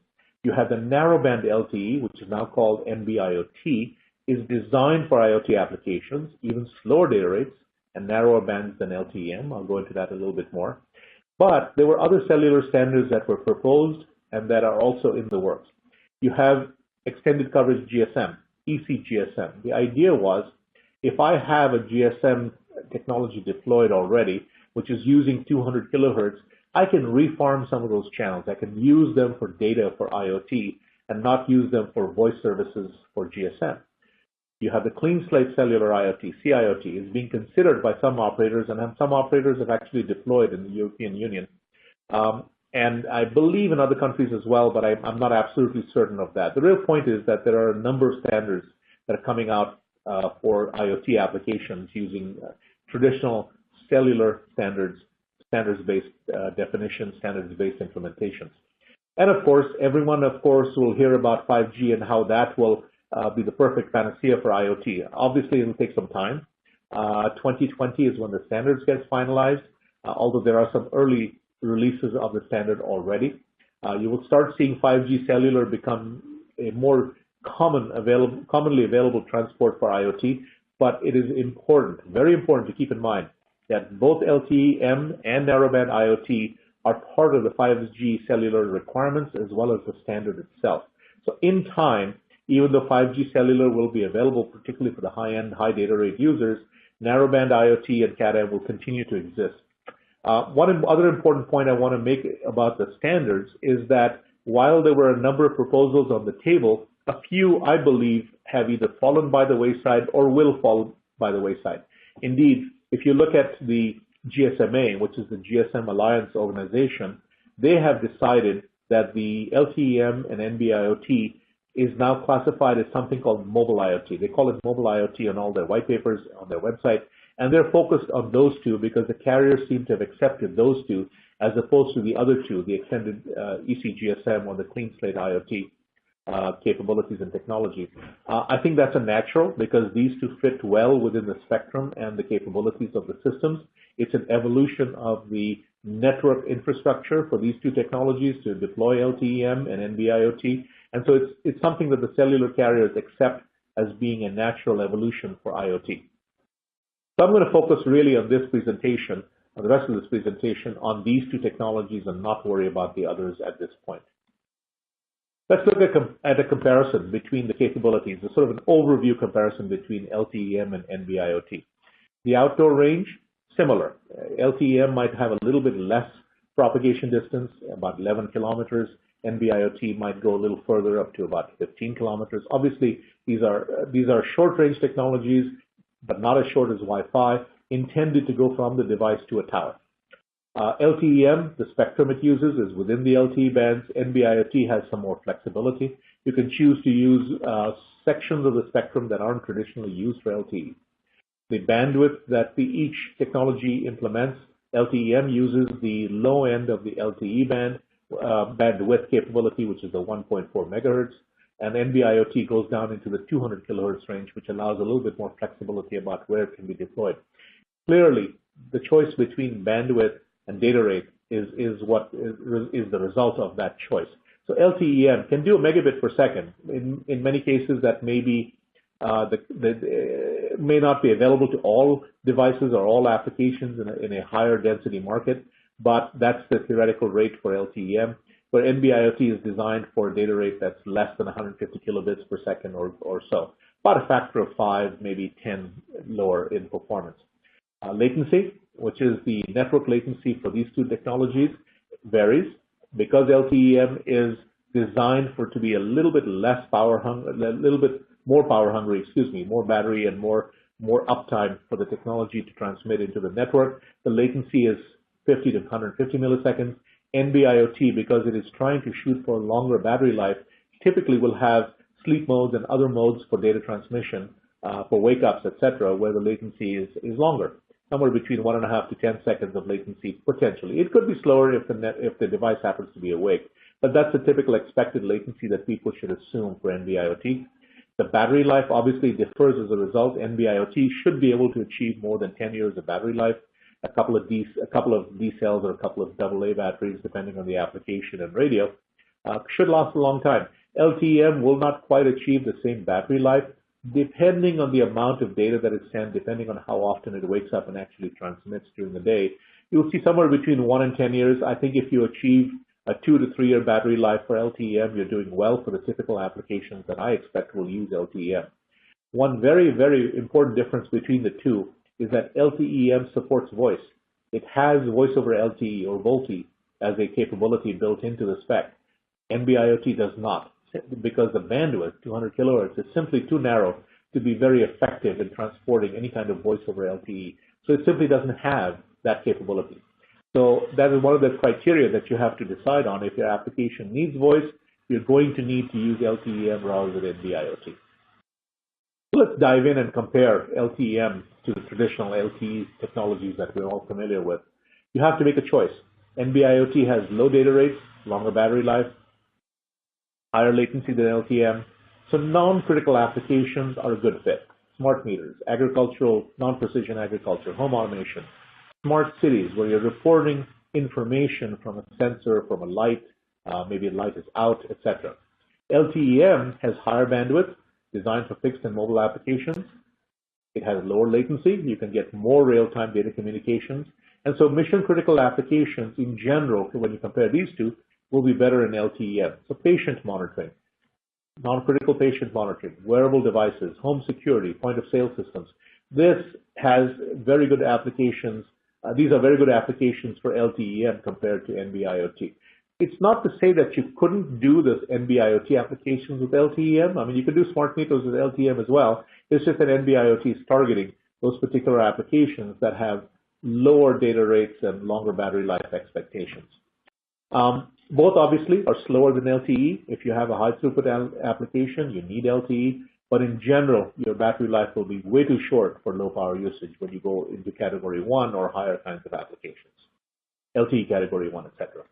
You have the narrowband LTE, which is now called NB-IoT, is designed for IoT applications, even slower data rates and narrower bands than LTE-M. I'll go into that a little bit more. But there were other cellular standards that were proposed and that are also in the works. You have extended coverage GSM, ECGSM. The idea was, if I have a GSM technology deployed already, which is using 200 kilohertz, I can reform some of those channels. I can use them for data for IoT and not use them for voice services for GSM. You have the clean slate cellular IoT, CIoT, is being considered by some operators, and some operators have actually deployed in the European Union. And I believe in other countries as well, but I'm not absolutely certain of that. The real point is that there are a number of standards that are coming out for IoT applications using traditional cellular standards, standards-based definitions, standards-based implementations. And of course, everyone, will hear about 5G and how that will be the perfect panacea for IoT. Obviously, it will take some time. 2020 is when the standards get finalized, although there are some early releases of the standard already. You will start seeing 5G cellular become a more commonly available transport for IoT. but it is important, very important to keep in mind that both LTE-M and narrowband IoT are part of the 5G cellular requirements as well as the standard itself. So in time, even though 5G cellular will be available, particularly for the high-end, high data rate users, narrowband IoT and Cat-M will continue to exist. One other important point I want to make about the standards is that while there were a number of proposals on the table, a few, I believe, have either fallen by the wayside or will fall by the wayside. Indeed, if you look at the GSMA, which is the GSM Alliance organization, they have decided that the LTE-M and NB-IoT is now classified as something called mobile IoT. They call it mobile IoT on all their white papers, on their website, and they're focused on those two because the carriers seem to have accepted those two as opposed to the other two, the extended ECGSM or the clean slate IoT capabilities and technologies. I think that's a natural because these two fit well within the spectrum and the capabilities of the systems. It's an evolution of the network infrastructure for these two technologies to deploy LTE-M and NB-IoT. And so it's something that the cellular carriers accept as being a natural evolution for IoT. So I'm going to focus really on this presentation, on the rest of this presentation, on these two technologies and not worry about the others at this point. Let's look at a comparison between the capabilities, a sort of an overview comparison between LTE-M and NB-IoT. The outdoor range, similar. LTE-M might have a little bit less propagation distance, about 11 kilometers. NB-IoT might go a little further, up to about 15 kilometers. Obviously, these are short-range technologies, but not as short as Wi-Fi, intended to go from the device to a tower. LTE-M, the spectrum it uses is within the LTE bands. NB-IoT has some more flexibility. You can choose to use sections of the spectrum that aren't traditionally used for LTE. The bandwidth that each technology implements, LTE-M uses the low end of the LTE band, bandwidth capability, which is the 1.4 megahertz, and NB-IoT goes down into the 200 kilohertz range, which allows a little bit more flexibility about where it can be deployed. Clearly, the choice between bandwidth and data rate is the result of that choice. So LTE-M can do a megabit per second. In many cases, that may be may not be available to all devices or all applications in a higher density market, but that's the theoretical rate for LTE-M, where NB-IoT is designed for a data rate that's less than 150 kilobits per second or so, about a factor of 5, maybe 10 lower in performance. Latency, which is the network latency for these two technologies, varies because LTE-M is designed to be a little bit less power hungry, a little bit more power hungry, more battery and more uptime for the technology to transmit into the network. The latency is 50 to 150 milliseconds. NB-IoT, because it is trying to shoot for a longer battery life, typically will have sleep modes and other modes for data transmission, for wake-ups, etc., where the latency is longer, somewhere between 1.5 to 10 seconds of latency potentially. It could be slower if the device happens to be awake, but that's the typical expected latency that people should assume for NB-IoT. The battery life obviously differs as a result. NB-IoT should be able to achieve more than 10 years of battery life. A couple of D cells or a couple of AA batteries, depending on the application and radio, should last a long time. LTE-M will not quite achieve the same battery life, depending on the amount of data that is sent, depending on how often it wakes up and actually transmits during the day. You'll see somewhere between 1 and 10 years. I think if you achieve a 2 to 3 year battery life for LTE-M, you're doing well for the typical applications that I expect will use LTE-M. One very, very important difference between the two is that LTE-M supports voice. It has voice over LTE or VoLTE as a capability built into the spec. NB-IoT does not, because the bandwidth, 200 kilohertz, is simply too narrow to be very effective in transporting any kind of voice over LTE. So it simply doesn't have that capability. So that is one of the criteria that you have to decide on. If your application needs voice, you're going to need to use LTE-M rather than NB-IoT. So let's dive in and compare LTE-M to the traditional LTE technologies that we're all familiar with. You have to make a choice. NB-IoT has low data rates, longer battery life, higher latency than LTE-M. So non-critical applications are a good fit. Smart meters, agricultural, non-precision agriculture, home automation, smart cities where you're reporting information from a sensor, from a light, maybe a light is out, etc. LTE-M has higher bandwidth, designed for fixed and mobile applications. It has lower latency. You can get more real-time data communications. And so mission-critical applications in general, when you compare these two, will be better in LTE-M. So patient monitoring, non-critical patient monitoring, wearable devices, home security, point-of-sale systems. This has very good applications. These are very good applications for LTE-M compared to NB-IoT. It's not to say that you couldn't do this NB-IoT applications with LTE-M. I mean, you could do smart meters with LTE-M as well. It's just that NB-IoT is targeting those particular applications that have lower data rates and longer battery life expectations. Both obviously are slower than LTE. If you have a high throughput application, you need LTE. But in general, your battery life will be way too short for low power usage when you go into category 1 or higher kinds of applications, LTE category 1, etc.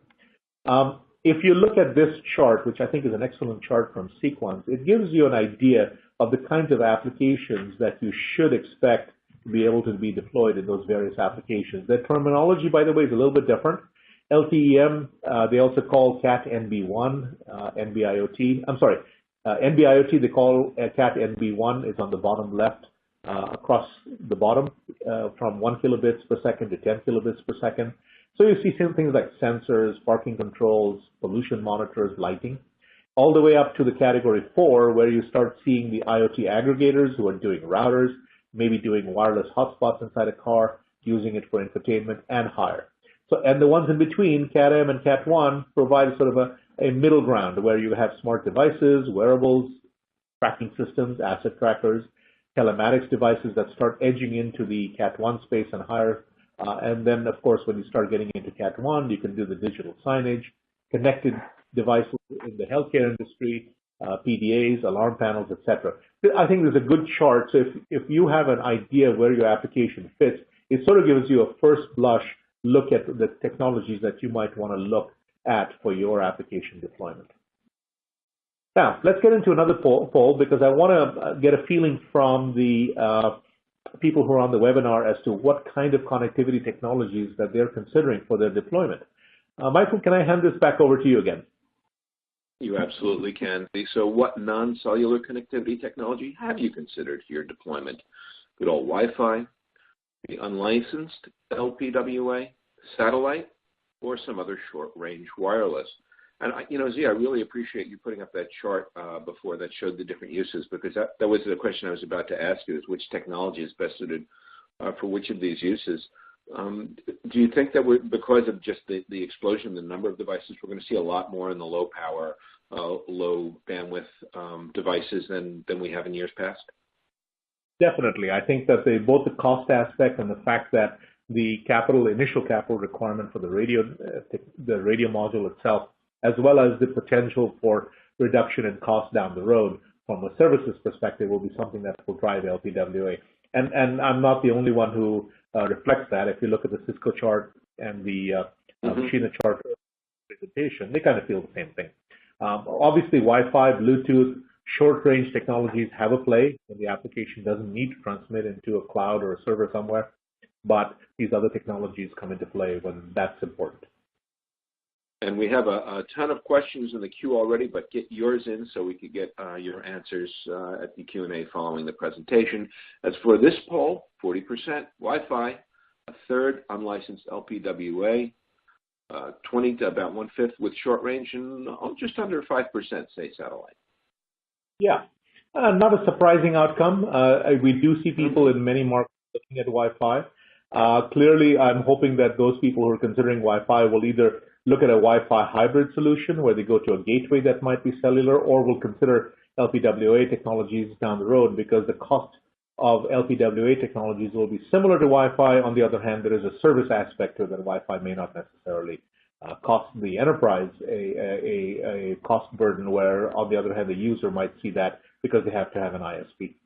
If you look at this chart, which I think is an excellent chart from Sequence, it gives you an idea of the kinds of applications that you should expect to be able to be deployed in those various applications. The terminology, by the way, is a little bit different. LTE-M, they also call Cat NB1, NB-IoT. I'm sorry, NB-IoT they call Cat NB1 is on the bottom left, across the bottom from 1 kilobits per second to 10 kilobits per second. So you see some things like sensors, parking controls, pollution monitors, lighting, all the way up to the category 4, where you start seeing the IoT aggregators who are doing routers, maybe doing wireless hotspots inside a car, using it for infotainment, and higher. So, and the ones in between, Cat-M and Cat-1, provide sort of a middle ground where you have smart devices, wearables, tracking systems, asset trackers, telematics devices that start edging into the Cat-1 space and higher. And then, of course, when you start getting into Cat-1, you can do the digital signage, connected devices in the healthcare industry, PDAs, alarm panels, etc. I think there's a good chart. So if you have an idea where your application fits, it sort of gives you a first blush look at the technologies that you might want to look at for your application deployment. Now, let's get into another poll because I want to get a feeling from the people who are on the webinar as to what kind of connectivity technologies that they're considering for their deployment. Michael, can I hand this back over to you again? You absolutely can. So what non-cellular connectivity technology have you considered for your deployment? Good old Wi-Fi, the unlicensed LPWA, satellite, or some other short-range wireless? And, Z, I really appreciate you putting up that chart before that showed the different uses, because that was the question I was about to ask you, is which technology is best suited for which of these uses. Do you think that because of just the explosion in the number of devices, we're going to see a lot more in the low power, low bandwidth devices than we have in years past? Definitely. I think that both the cost aspect and the fact that the initial capital requirement for the radio module itself, as well as the potential for reduction in cost down the road from a services perspective, will be something that will drive LPWA. And I'm not the only one who reflects that. If you look at the Cisco chart and the Machina chart presentation, they kind of feel the same thing. Obviously, Wi-Fi, Bluetooth, short-range technologies have a play when the application doesn't need to transmit into a cloud or a server somewhere, but these other technologies come into play when that's important. And we have a ton of questions in the queue already, but get yours in so we could get your answers at the Q&A following the presentation. As for this poll, 40% Wi-Fi, a third unlicensed LPWA, 20 to about 1/5 with short range, and just under 5% say satellite. Yeah, not a surprising outcome. We do see people in many markets looking at Wi-Fi. Clearly, I'm hoping that those people who are considering Wi-Fi will either look at a Wi-Fi hybrid solution where they go to a gateway that might be cellular, or will consider LPWA technologies down the road, because the cost of LPWA technologies will be similar to Wi-Fi. On the other hand, there is a service aspect to it that Wi-Fi may not necessarily cost the enterprise a cost burden, where on the other hand, the user might see that because they have to have an ISP.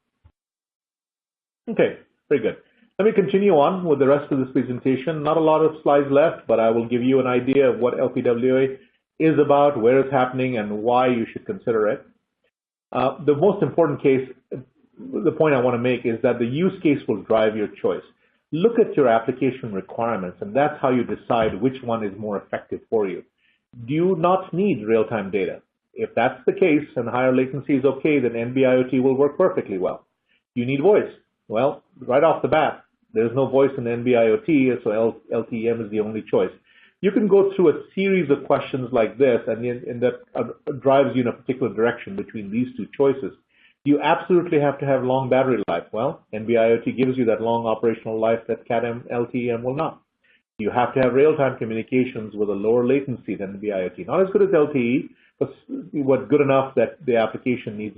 Okay, very good. Let me continue on with the rest of this presentation. Not a lot of slides left, but I will give you an idea of what LPWA is about, where it's happening, and why you should consider it. The most important the point I want to make is that the use case will drive your choice. Look at your application requirements, and that's how you decide which one is more effective for you. Do you not need real-time data? If that's the case and higher latency is okay, then NB-IoT will work perfectly well. You need voice. Well, right off the bat, there's no voice in NB-IoT, so LTEM is the only choice. You can go through a series of questions like this, and that drives you in a particular direction between these two choices. You absolutely have to have long battery life. Well, NB-IoT gives you that long operational life that CAT-M LTEM will not. You have to have real-time communications with a lower latency than NB-IoT. Not as good as LTE, but good enough that the application needs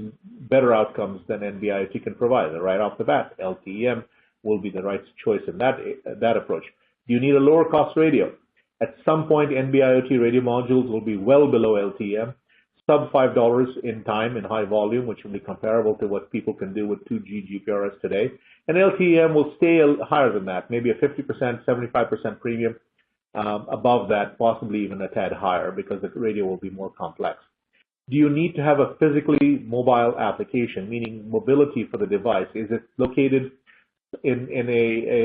better outcomes than NB-IoT can provide. Right off the bat, LTEM will be the right choice in that approach. Do you need a lower cost radio? At some point, NB-IoT radio modules will be well below LTEM, sub $5 in time in high volume, which will be comparable to what people can do with 2G GPRS today. And LTEM will stay higher than that, maybe a 50%, 75% premium above that, possibly even a tad higher because the radio will be more complex. Do you need to have a physically mobile application, meaning mobility for the device? Is it located in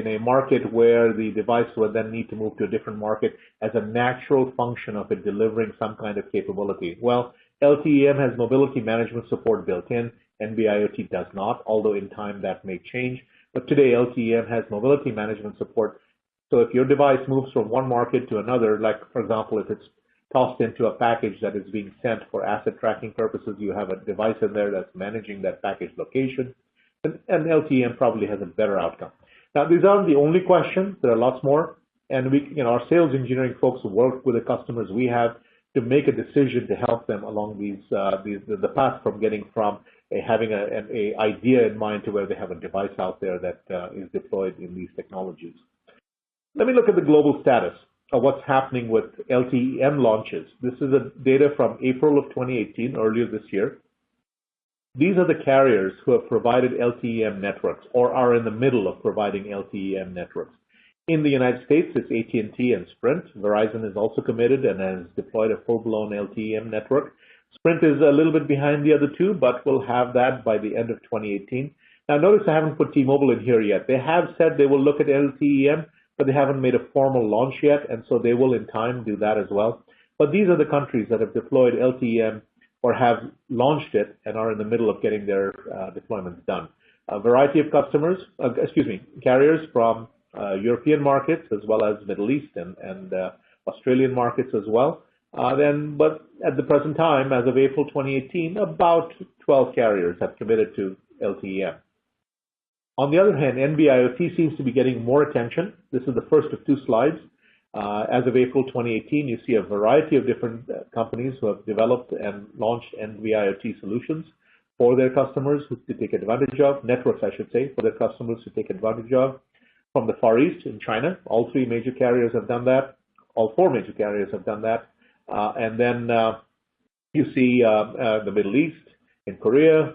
a market where the device will then need to move to a different market as a natural function of it delivering some kind of capability? Well, LTEM has mobility management support built in. NB-IoT does not, although in time that may change. But today, LTEM has mobility management support. So if your device moves from one market to another, like, for example, if it's tossed into a package that is being sent for asset tracking purposes, you have a device in there that's managing that package location, and LTEM probably has a better outcome. Now, these aren't the only questions. There are lots more. And our sales engineering folks work with the customers we have to make a decision to help them along the path from getting from having an idea in mind to where they have a device out there that is deployed in these technologies. Let me look at the global status of what's happening with LTEM launches. This is data from April of 2018, earlier this year. These are the carriers who have provided LTEM networks or are in the middle of providing LTEM networks. In the United States, it's AT&T and Sprint. Verizon is also committed and has deployed a full-blown LTEM network. Sprint is a little bit behind the other two, but will have that by the end of 2018. Now, notice I haven't put T-Mobile in here yet. They have said they will look at LTEM, but they haven't made a formal launch yet, and so they will in time do that as well. But these are the countries that have deployed LTEM or have launched it and are in the middle of getting their deployments done. A variety of carriers from European markets as well as Middle East and Australian markets as well. But at the present time, as of April 2018, about 12 carriers have committed to LTEM. On the other hand, NB-IoT seems to be getting more attention. This is the first of two slides. As of April 2018, you see a variety of different companies who have developed and launched NB-IoT solutions for their customers to take advantage of, networks, I should say, for their customers to take advantage of. From the Far East in China, all three major carriers have done that. All four major carriers have done that. And then you see the Middle East, in Korea,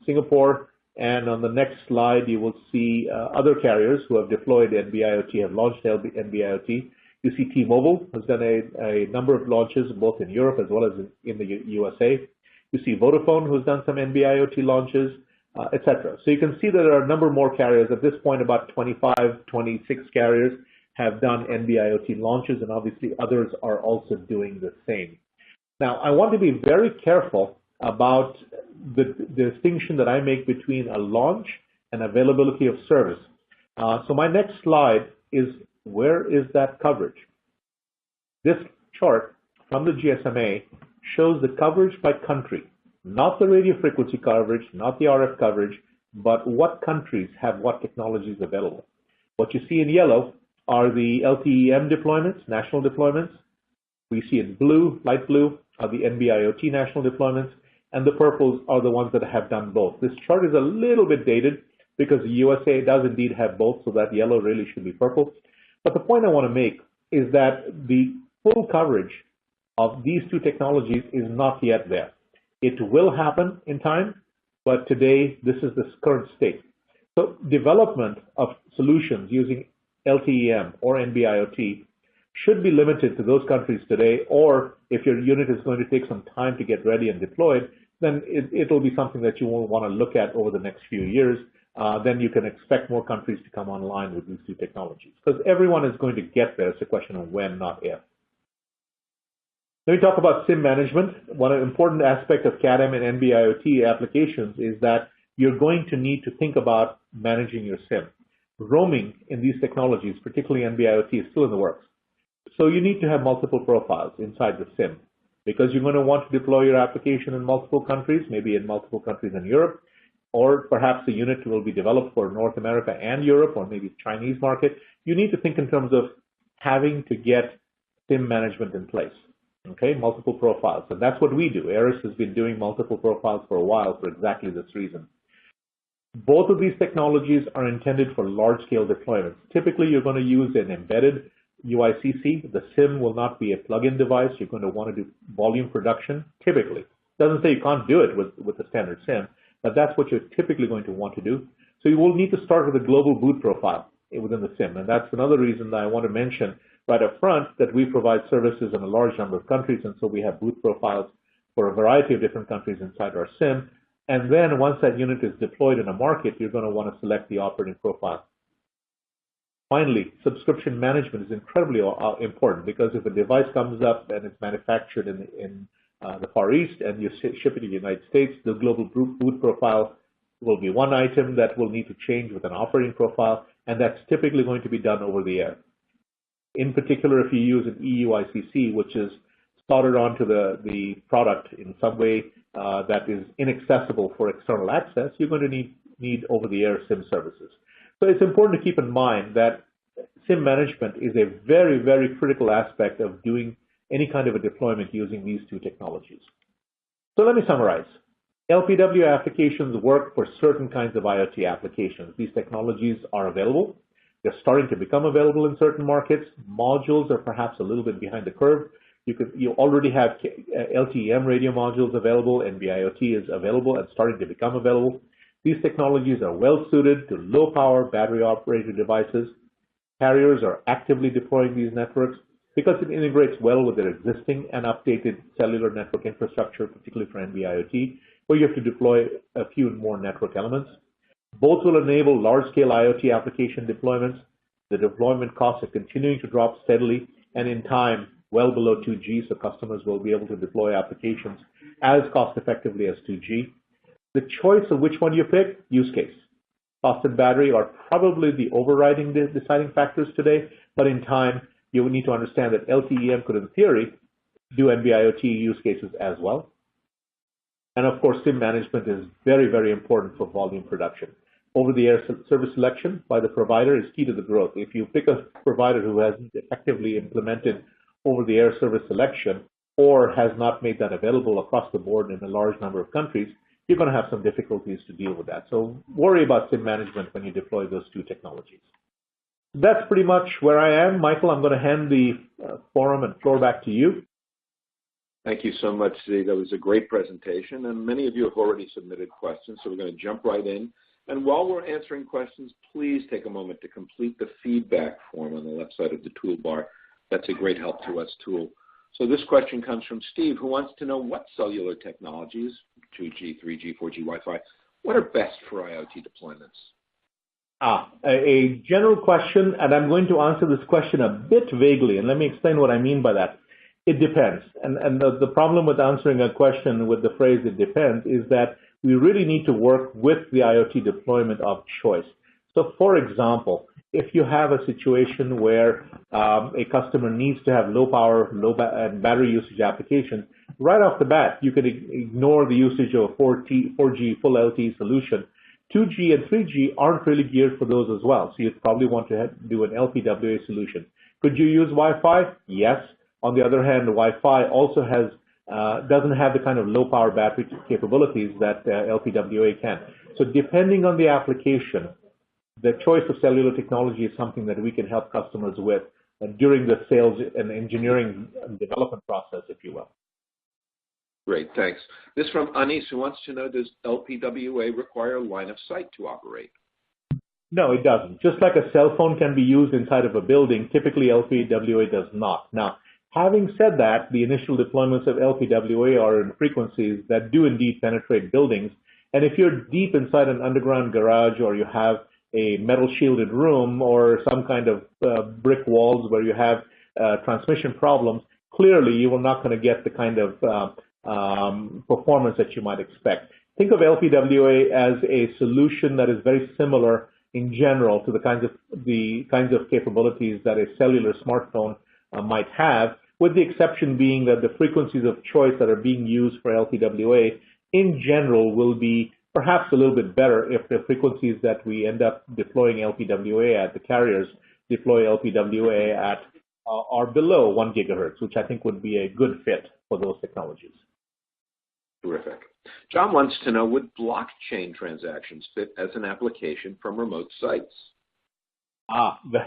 Singapore, and on the next slide you will see other carriers who have deployed NB-IoT, have launched NB-IoT. You see T-Mobile has done a number of launches both in Europe as well as in the USA. You see Vodafone who's done some NB-IoT launches, etc. So you can see that there are a number more carriers. At this point, about 25, 26 carriers have done NB-IoT launches, and obviously others are also doing the same. Now, I want to be very careful about the distinction that I make between a launch and availability of service. So my next slide is, where is that coverage? This chart from the GSMA shows the coverage by country, not the radio frequency coverage, not the RF coverage, but what countries have what technologies available. What you see in yellow are the LTEM deployments, national deployments. We see in blue, light blue, are the NB-IoT national deployments, and the purples are the ones that have done both. This chart is a little bit dated because the USA does indeed have both, so that yellow really should be purple. But the point I want to make is that the full coverage of these two technologies is not yet there. It will happen in time, but today this is the current state. So development of solutions using LTEM or NB-IoT should be limited to those countries today, or if your unit is going to take some time to get ready and deployed, then it'll be something that you will want to look at over the next few years. Then you can expect more countries to come online with these two technologies, because everyone is going to get there. It's a question of when, not if. Let me talk about SIM management. One important aspect of CAT-M and NB-IoT applications is that you're going to need to think about managing your SIM. Roaming in these technologies, particularly NB-IoT, is still in the works. So you need to have multiple profiles inside the SIM because you're going to want to deploy your application in multiple countries, maybe in multiple countries in Europe, or perhaps the unit will be developed for North America and Europe, or maybe Chinese market. You need to think in terms of having to get SIM management in place, okay, multiple profiles. And that's what we do. Aris has been doing multiple profiles for a while for exactly this reason. Both of these technologies are intended for large-scale deployments. Typically, you're going to use an embedded UICC. The SIM will not be a plug-in device. You're going to want to do volume production, typically. Doesn't say you can't do it with the standard SIM, but that's what you're typically going to want to do. So you will need to start with a global boot profile within the SIM. And that's another reason that I want to mention right up front that we provide services in a large number of countries. And so we have boot profiles for a variety of different countries inside our SIM. And then once that unit is deployed in a market, you're going to want to select the operating profile. Finally, subscription management is incredibly important because if a device comes up and it's manufactured in the Far East and you ship it to the United States, the global boot profile will be one item that will need to change with an operating profile, and that's typically going to be done over the air. In particular, if you use an EUICC, which is soldered onto the product in some way that is inaccessible for external access, you're going to need over-the-air SIM services. So it's important to keep in mind that SIM management is a very, very critical aspect of doing any kind of a deployment using these two technologies. So let me summarize. LPWA applications work for certain kinds of IoT applications. These technologies are available. They're starting to become available in certain markets. Modules are perhaps a little bit behind the curve. You already have LTE-M radio modules available. NB-IoT is available and starting to become available. These technologies are well suited to low-power battery-operated devices. Carriers are actively deploying these networks because it integrates well with their existing and updated cellular network infrastructure, particularly for NB-IoT, where you have to deploy a few more network elements. Both will enable large-scale IoT application deployments. The deployment costs are continuing to drop steadily, and in time, well below 2G, so customers will be able to deploy applications as cost-effectively as 2G. The choice of which one you pick, use case. Cost and battery are probably the overriding deciding factors today, but in time, you will need to understand that LTE-M could, in theory, do NB-IoT use cases as well. And of course, SIM management is very, very important for volume production. Over-the-air service selection by the provider is key to the growth. If you pick a provider who hasn't effectively implemented over-the-air service selection or has not made that available across the board in a large number of countries, you're going to have some difficulties to deal with that. So worry about SIM management when you deploy those two technologies. That's pretty much where I am. Michael, I'm going to hand the forum and floor back to you. Thank you so much, Zee. That was a great presentation, and many of you have already submitted questions, so we're going to jump right in. And while we're answering questions, please take a moment to complete the feedback form on the left side of the toolbar. That's a great help to us tool. So this question comes from Steve, who wants to know what cellular technologies, 2G, 3G, 4G, Wi-Fi, what are best for IoT deployments? A general question, and I'm going to answer this question a bit vaguely, and let me explain what I mean by that. It depends. And the problem with answering a question with the phrase "it depends" is that we really need to work with the IoT deployment of choice. So for example, if you have a situation where a customer needs to have low power, and battery usage applications, right off the bat, you can ignore the usage of a 4G full LTE solution. 2G and 3G aren't really geared for those as well. So you'd probably want to do an LPWA solution. Could you use Wi-Fi? Yes. On the other hand, Wi-Fi also doesn't have the kind of low power battery capabilities that LPWA can. So depending on the application, the choice of cellular technology is something that we can help customers with during the sales and engineering and development process, if you will. Great, thanks. This from Anis, who wants to know, does LPWA require line of sight to operate? No, it doesn't. Just like a cell phone can be used inside of a building, typically LPWA does not. Now, having said that, the initial deployments of LPWA are in frequencies that do indeed penetrate buildings. And if you're deep inside an underground garage, or you have a metal shielded room, or some kind of brick walls where you have transmission problems, clearly you are not going to get the kind of performance that you might expect. think of LPWA as a solution that is very similar in general to the kinds of capabilities that a cellular smartphone might have, with the exception being that the frequencies of choice that are being used for LPWA in general will be perhaps a little bit better if the frequencies that we end up deploying LPWA at, the carriers deploy LPWA at, are below 1 gigahertz, which I think would be a good fit for those technologies. Terrific. John wants to know, would blockchain transactions fit as an application from remote sites?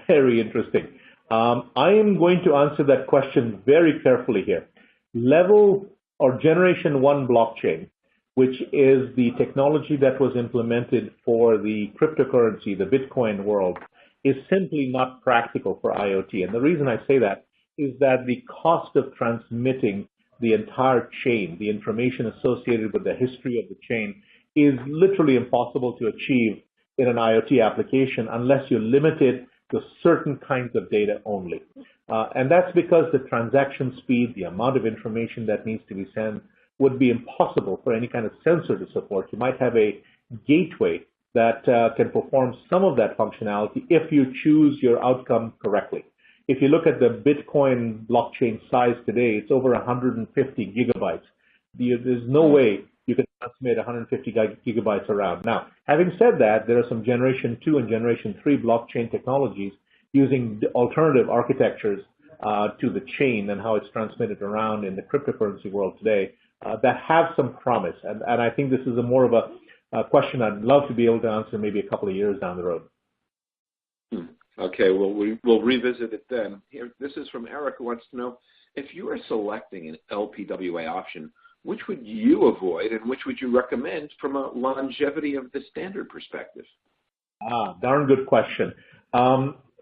Very interesting. I am going to answer that question very carefully here. Level or Generation 1 blockchain, which is the technology that was implemented for the cryptocurrency, the Bitcoin world, is simply not practical for IoT. And the reason I say that is that the cost of transmitting the entire chain, the information associated with the history of the chain, is literally impossible to achieve in an IoT application unless you limit it to certain kinds of data only. And that's because the transaction speed, the amount of information that needs to be sent, would be impossible for any kind of sensor to support. You might have a gateway that can perform some of that functionality if you choose your outcome correctly. If you look at the Bitcoin blockchain size today, it's over 150 gigabytes. There's no way you can transmit 150 gigabytes around. Now, having said that, there are some Generation 2 and Generation 3 blockchain technologies using alternative architectures to the chain and how it's transmitted around in the cryptocurrency world today that have some promise. And I think this is more of a question I'd love to be able to answer maybe a couple of years down the road. Okay, well, we'll revisit it then. Here, this is from Eric, who wants to know, if you are selecting an LPWA option, which would you avoid and which would you recommend from a longevity of the standard perspective? Darn good question.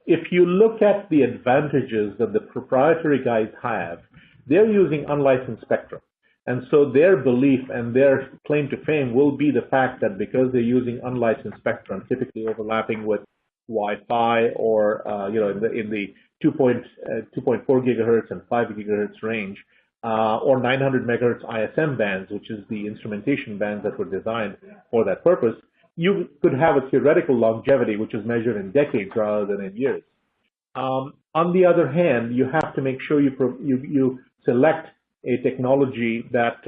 If you look at the advantages that the proprietary guys have, they're using unlicensed spectrum. And so their belief and their claim to fame will be the fact that because they're using unlicensed spectrum, typically overlapping with Wi-Fi or in the 2.4 gigahertz and 5 gigahertz range, or 900 megahertz ISM bands, which is the instrumentation bands that were designed for that purpose, you could have a theoretical longevity which is measured in decades rather than in years. On the other hand, you have to make sure you select a technology that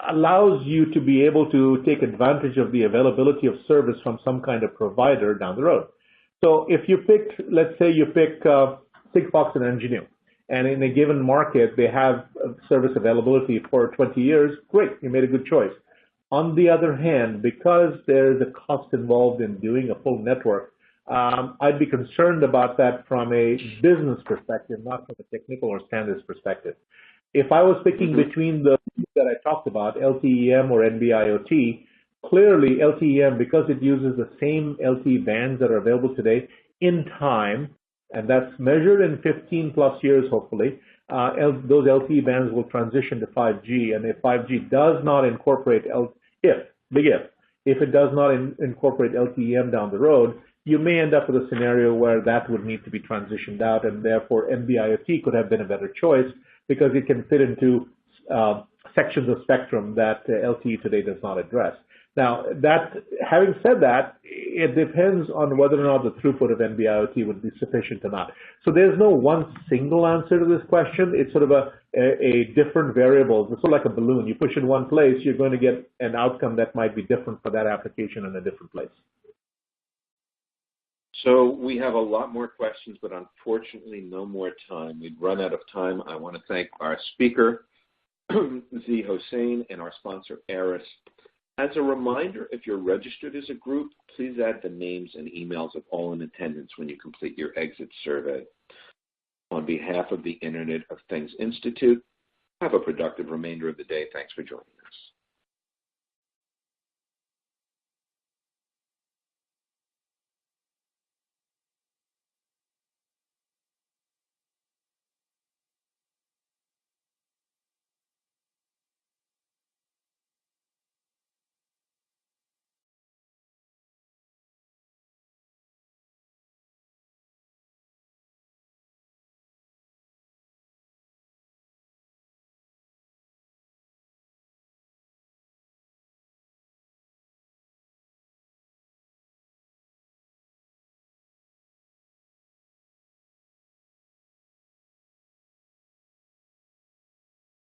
allows you to be able to take advantage of the availability of service from some kind of provider down the road. So if you pick, let's say you pick Sigfox and Ngenue, and in a given market they have service availability for 20 years, great, you made a good choice. On the other hand, because there's a cost involved in doing a full network, I'd be concerned about that from a business perspective, not from a technical or standards perspective. If I was picking between the two that I talked about, LTE-M or NB-IoT, clearly LTE-M, because it uses the same LTE bands that are available today in time, and that's measured in 15 plus years, hopefully, those LTE bands will transition to 5G. And if 5G does not incorporate, if it does not incorporate LTE-M down the road, you may end up with a scenario where that would need to be transitioned out, and therefore NB-IoT could have been a better choice because it can fit into sections of spectrum that LTE today does not address. Now, having said that, it depends on whether or not the throughput of NB-IoT would be sufficient or not. So there's no one single answer to this question. It's sort of a different variable. It's sort of like a balloon. You push in one place, you're going to get an outcome that might be different for that application in a different place. So we have a lot more questions, but unfortunately no more time. We've run out of time. I want to thank our speaker, Z. Hossein, and our sponsor, Aris. As a reminder, if you're registered as a group, please add the names and emails of all in attendance when you complete your exit survey. On behalf of the Internet of Things Institute, have a productive remainder of the day. Thanks for joining.